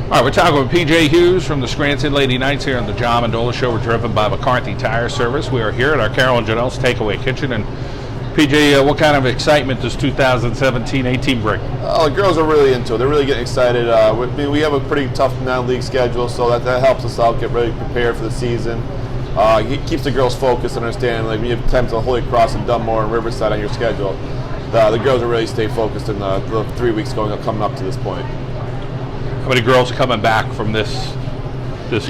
All right, we're talking with PJ Hughes from the Scranton Lady Knights here on the John Mendola Show. We're driven by McCarthy Tire Service. We are here at our Carol and Janelle's Takeaway Kitchen. And PJ, what kind of excitement does 2017-18 bring? The girls are really into it. They're really getting excited. We have a pretty tough non-league schedule, so that helps us out, get ready, prepared for the season. It keeps the girls focused and understand, like, when you have times at Holy Cross and Dunmore and Riverside on your schedule, the girls are really stay focused in the 3 weeks coming up to this point. How many girls coming back from this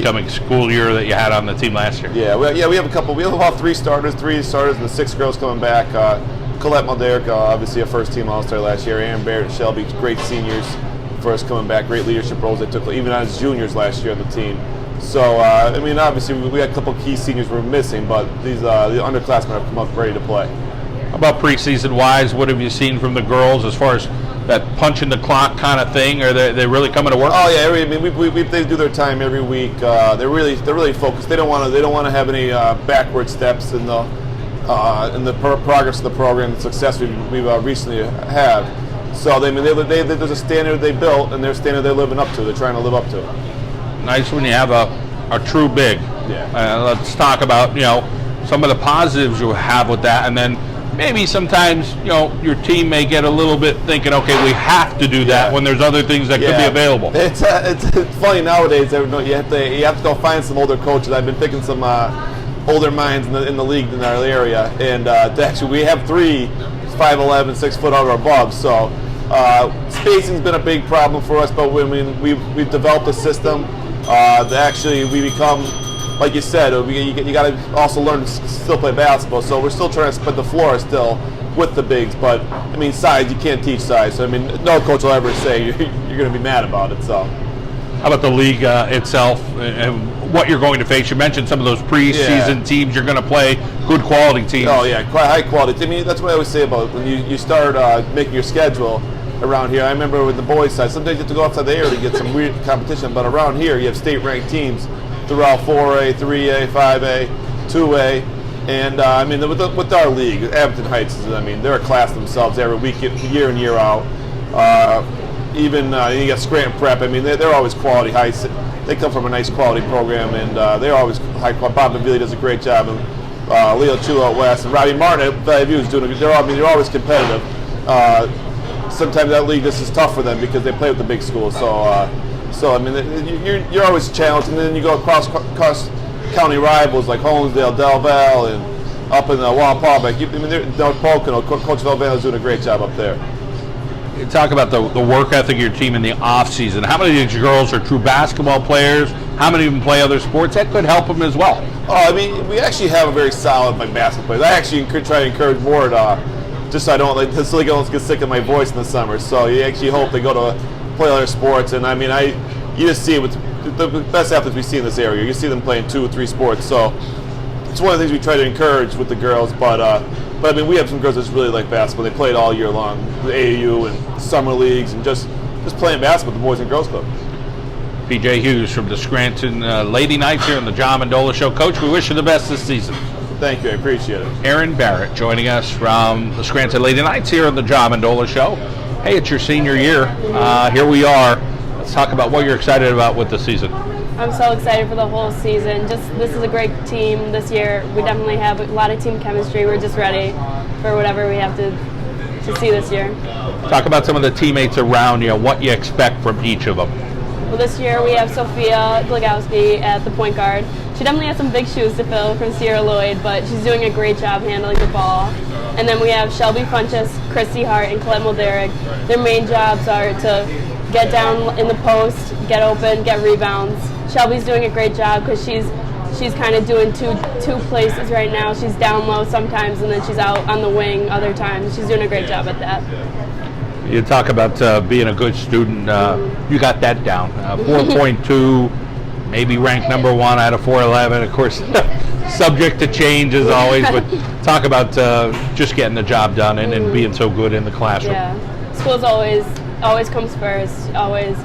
coming school year that you had on the team last year? Yeah, we have a couple. We have about three starters and the 6 girls coming back. Colette Mulderig, obviously a first-team All-Star last year. Erin Barrett and Shelby, great seniors for us coming back. Great leadership roles they took, even as juniors last year on the team. So, obviously we had a couple key seniors we were missing, but the underclassmen have come up ready to play. How about preseason-wise? What have you seen from the girls as far as that punch in the clock kind of thing? Are they really coming to work? Oh yeah, they do their time every week. They're really focused. They don't want to have any backward steps in the progress of the program, the success we recently have. So there's a standard they built, and their standard they're living up to. They're trying to live up to it. Nice when you have a true big. Yeah. Let's talk about some of the positives you have with that, and then maybe sometimes your team may get a little bit thinking, okay, we have to do that when there's other things that could be available. It's funny nowadays. You have to go find some older coaches. I've been picking some older minds in the league in our area, and actually we have 3 5'11", 6 foot over above. So spacing's been a big problem for us, but we've developed a system that actually we become. Like you said, you got to also learn to still play basketball. So we're still trying to spread the floor still with the bigs. But size, you can't teach size. So no coach will ever say you're going to be mad about it. So, how about the league itself and what you're going to face? You mentioned some of those preseason teams you're going to play, good quality teams. Oh yeah, quite high quality. That's what I always say about when you start making your schedule around here. I remember with the boys side, sometimes you have to go outside the area to get some weird competition. But around here, you have state-ranked teams throughout 4A, 3A, 5A, 2A, and with our league, Abington Heights they're a class themselves every week, year in, year out. You got Scranton Prep. They're always quality high. They come from a nice quality program, and they're always high quality. Bob McVilly does a great job, and Leo Chu out west, and Robbie Martin at Valley View is doing. They're always competitive. Sometimes that league just is tough for them because they play with the big schools. So you're always challenged, and then you go across county rivals like Holmesdale, Del Val, and up in the Wampaupack. North Pocono, Coach Valvano is doing a great job up there. You talk about the work ethic of your team in the off season. How many of these girls are true basketball players? How many even play other sports? That could help them as well. We actually have a very solid basketball players. I actually try to encourage more just so I don't get sick of my voice in the summer. So you actually hope they go to play other sports, and you just see it with the best athletes we see in this area. You see them playing 2 or 3 sports, so it's one of the things we try to encourage with the girls. But we have some girls that really like basketball. They play it all year long, the AAU and summer leagues, and just playing basketball with the Boys and Girls Club. PJ Hughes from the Scranton Lady Knights here on the John Mendola Show. Coach, we wish you the best this season. Thank you, I appreciate it. Erin Barrett joining us from the Scranton Lady Knights here on the John Mendola Show. Hey, it's your senior year. Here we are. Let's talk about what you're excited about with the season. I'm so excited for the whole season. This is a great team this year. We definitely have a lot of team chemistry. We're just ready for whatever we have to see this year. Talk about some of the teammates around you, what you expect from each of them. Well, this year we have Sophia Glagowski at the point guard. She definitely has some big shoes to fill from Sierra Lloyd, but she's doing a great job handling the ball. And then we have Shelby Funchess, Christy Hart, and Colette Mulderig. Their main jobs are to get down in the post, get open, get rebounds. Shelby's doing a great job because she's kind of doing two places right now. She's down low sometimes, and then she's out on the wing other times. She's doing a great job at that. You talk about being a good student. You got that down. 4.2, maybe ranked number 1 out of 411. Of course, subject to change as always, but talk about just getting the job done and being so good in the classroom. Yeah, school's always comes first, always.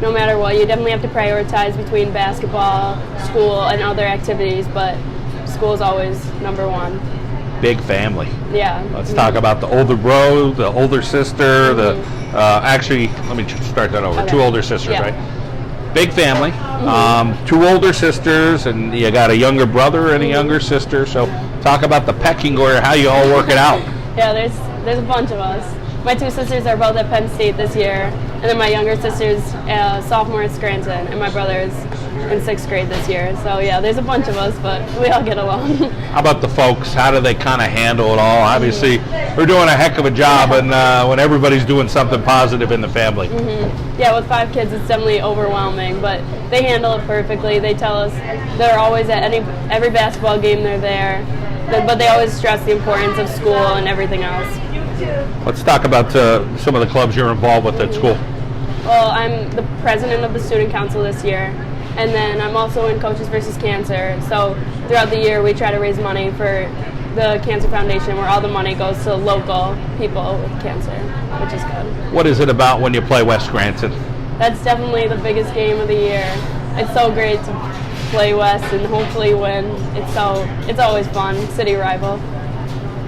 No matter what, you definitely have to prioritize between basketball, school, and other activities, but school is always number 1. Big family. Yeah. Let's talk about the older bro, the older sister, actually, let me just start that over. Okay. 2 older sisters, right? big family, 2 older sisters, and you got a younger brother and a younger sister. So talk about the pecking order, how you all work it out. Yeah, there's a bunch of us. My 2 sisters are both at Penn State this year, and then my younger sister's sophomore at Scranton, and my brother's in 6th grade this year. So yeah, there's a bunch of us, but we all get along. How about the folks? How do they kind of handle it all? Obviously, we're doing a heck of a job, and when everybody's doing something positive in the family. Yeah, with 5 kids, it's definitely overwhelming, but they handle it perfectly. They tell us they're always at every basketball game they're there, but they always stress the importance of school and everything else. Let's talk about some of the clubs you're involved with at school. Well, I'm the president of the student council this year, and then I'm also in Coaches versus Cancer. So throughout the year, we try to raise money for the Cancer Foundation, where all the money goes to local people with cancer, which is good. What is it about when you play West Scranton? That's definitely the biggest game of the year. It's so great to play West and hopefully win. It's always fun. City rival.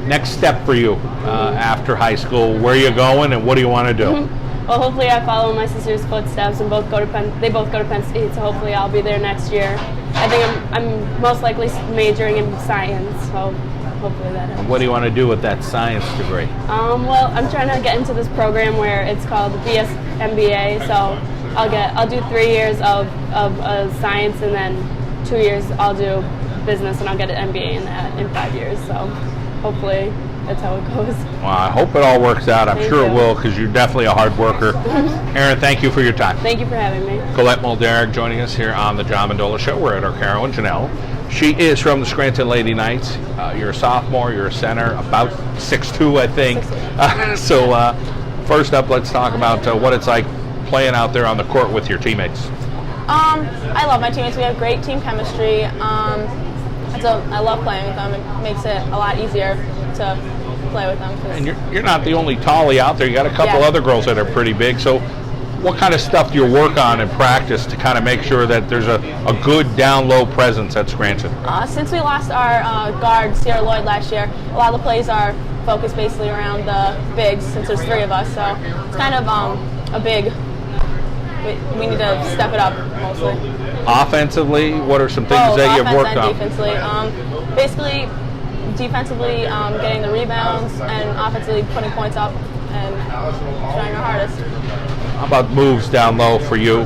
Next step for you after high school, where are you going and what do you want to do? Well, hopefully I follow my sister's footsteps and they both go to Penn State, so hopefully I'll be there next year. I think I'm most likely majoring in science, so hopefully that helps. What do you want to do with that science degree? Well, I'm trying to get into this program where it's called the BS so I'll do 3 years of science, and then 2 years I'll do business, and I'll get an MBA in that in 5 years. So hopefully that's how it goes. Well, I hope it all works out. I'm Thank sure you. it will, because you're definitely a hard worker. Erin, thank you for your time. Thank you for having me. Colette Mulderig joining us here on the John Mendola Show. We're at our Carolyn Janelle. She is from the Scranton Lady Knights. You're a sophomore, you're a center, about 6'2", I think. 6'2". First up, let's talk about what it's like playing out there on the court with your teammates. I love my teammates. We have great team chemistry. So I love playing with them. It makes it a lot easier to play with them. And you're not the only tallie out there. You got a couple other girls that are pretty big. So what kind of stuff do you work on in practice to kind of make sure that there's a good down-low presence at Scranton? Since we lost our guard, Sierra Lloyd, last year, a lot of the plays are focused basically around the bigs, since there's 3 of us. So it's kind of a big, we need to step it up mostly. Offensively, what are some things that you've worked on? Defensively. Basically, defensively, getting the rebounds, and offensively putting points up and trying our hardest. How about moves down low for you?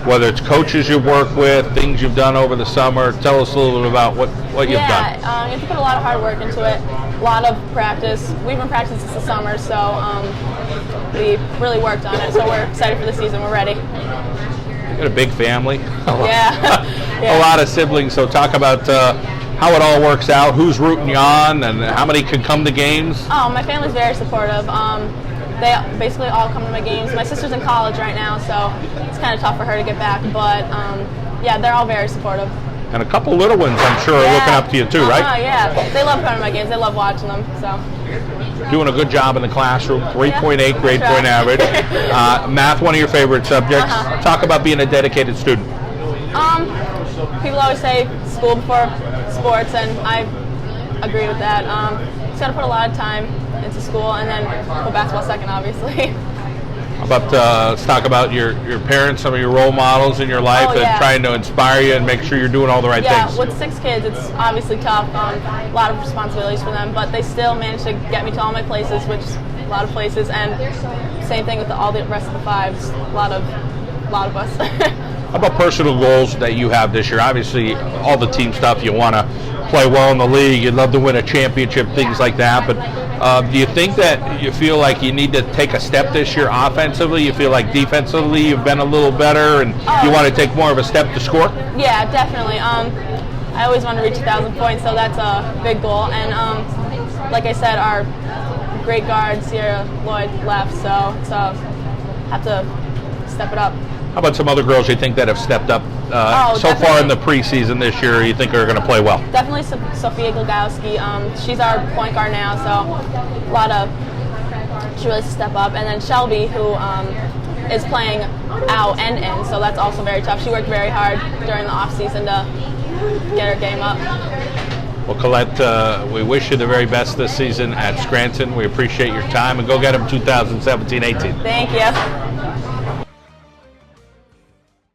Whether it's coaches you work with, things you've done over the summer, tell us a little bit about what you've done. Yeah, you have to put a lot of hard work into it, a lot of practice. We've been practicing since the summer, so we really worked on it. So we're excited for the season. We're ready. You got a big family. Yeah. A lot of siblings. So talk about how it all works out, who's rooting you on, and how many can come to games. Oh, my family's very supportive. They basically all come to my games. My sister's in college right now, so it's kind of tough for her to get back. But yeah, they're all very supportive. And a couple little ones, I'm sure, are looking up to you too, right? Yeah, they love coming to my games. They love watching them. So. Doing a good job in the classroom, 3.8 grade point average. Math, one of your favorite subjects. Talk about being a dedicated student. People always say school before sports, and I agree with that. Just got to put a lot of time into school, and then put basketball second, obviously. How about let's talk about your parents, some of your role models in your life, and trying to inspire you and make sure you're doing all the right things. Yeah, with 6 kids, it's obviously tough. A lot of responsibilities for them, but they still manage to get me to all my places, which is a lot of places. And same thing with all the rest of the 5s. A lot of us. How about personal goals that you have this year? Obviously, all the team stuff, you want to play well in the league, you'd love to win a championship, things like that. But do you think that you feel like you need to take a step this year offensively? You feel like defensively you've been a little better, and you want to take more of a step to score? Yeah, definitely. I always want to reach 1,000 points, so that's a big goal. And like I said, our great guard, Sierra Lloyd, left, so have to step it up. How about some other girls you think that have stepped up so far in the preseason this year you think are going to play well? Definitely Sophia Glogowski. She's our point guard now, so she really has to step up. And then Shelby, who is playing out and in, so that's also very tough. She worked very hard during the off season to get her game up. Well, Colette, we wish you the very best this season at Scranton. We appreciate your time, and go get them 2017-18. Thank you.